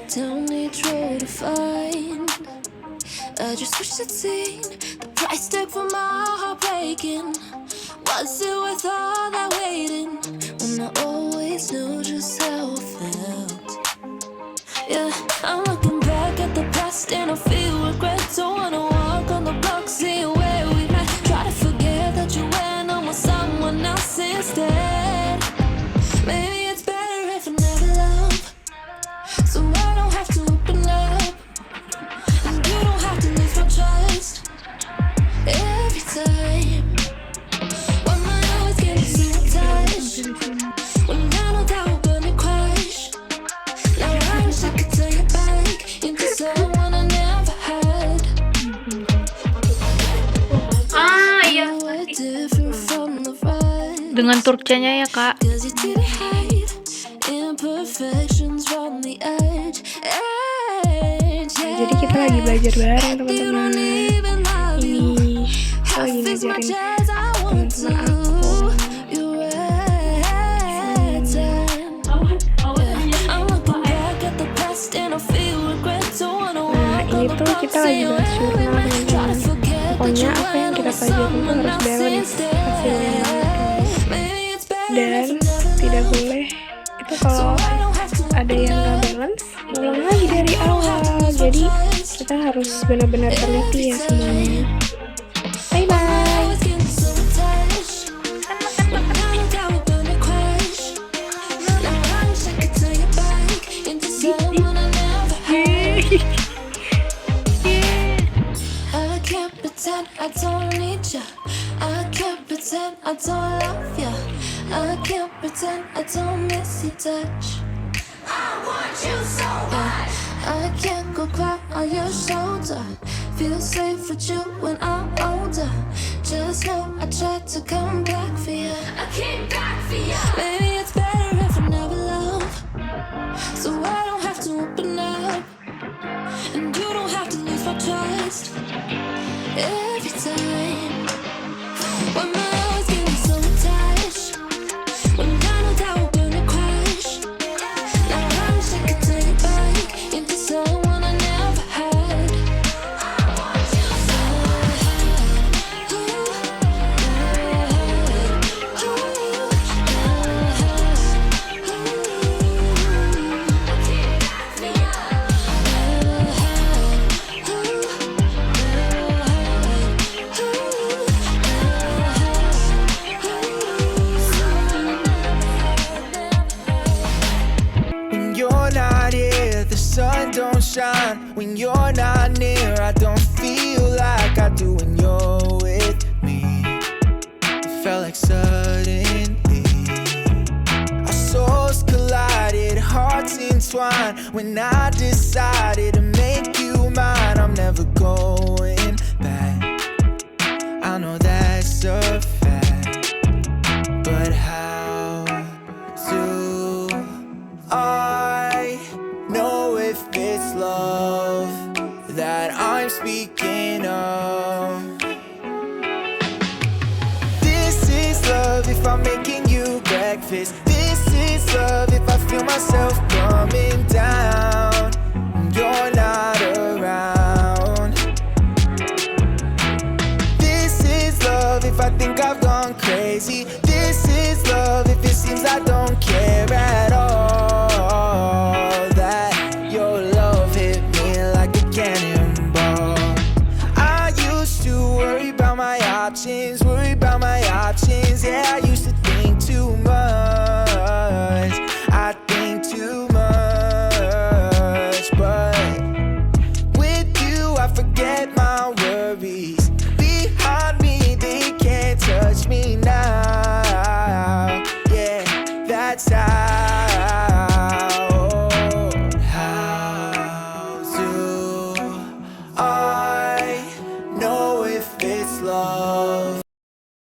don't need true to find. I just wish I'd seen the price tag for my heart breaking. Was it worth all that waiting when I always knew just how I felt? Yeah, I'm looking back at the past and I feel regret. Don't wanna walk on the block, see where we met. Try to forget that you went on with someone else instead. Maybe it's better if I never love, so I don't have to open up, and you don't have to lose my trust every time. When my eyes get so attached, when I know that we're gonna crash. Now I wish I could take it back into someone I never had. Iya. We're different from the rest. Dengan Turkcenya ya, Kak. 'Cause you didn't hide imperfections from the edge. Jadi kita lagi belajar bareng teman-teman. Ini saya lagi ngajarin teman-teman aku. Nah ini tuh kita lagi bahas jurnal teman-teman. Pokoknya apa yang kita pelajarin tuh harus balance hasilnya. Dan tidak boleh itu kalau ada yang gak balance ulang lagi dari awal. Jadi kita harus benar-benar teliti ya semuanya. Bye bye. I don't need ya. I can't pretend I don't love ya. I can't pretend I don't miss your touch. I want you so bad. I can't go cry on your shoulder. Feel safe with you when I'm older. Just know I tried to come back for you. I came back for you. Maybe it's better if I never love, so I don't have to open up, and you don't have to lose my trust every time. When my eyes get so attached, when I know that we're gonna crash. Now I wish I could take it back into someone I never had. I want you so When you're not here, the sun don't shine. When you're not near, I don't feel like I do when you're with me. It felt like suddenly our souls collided, hearts entwined. When I decided to make you mine, I'm never going back. I know that's a fact, but how do I know if it's love that I'm speaking of? This is love if I'm making you breakfast. This is love if I feel myself coming down.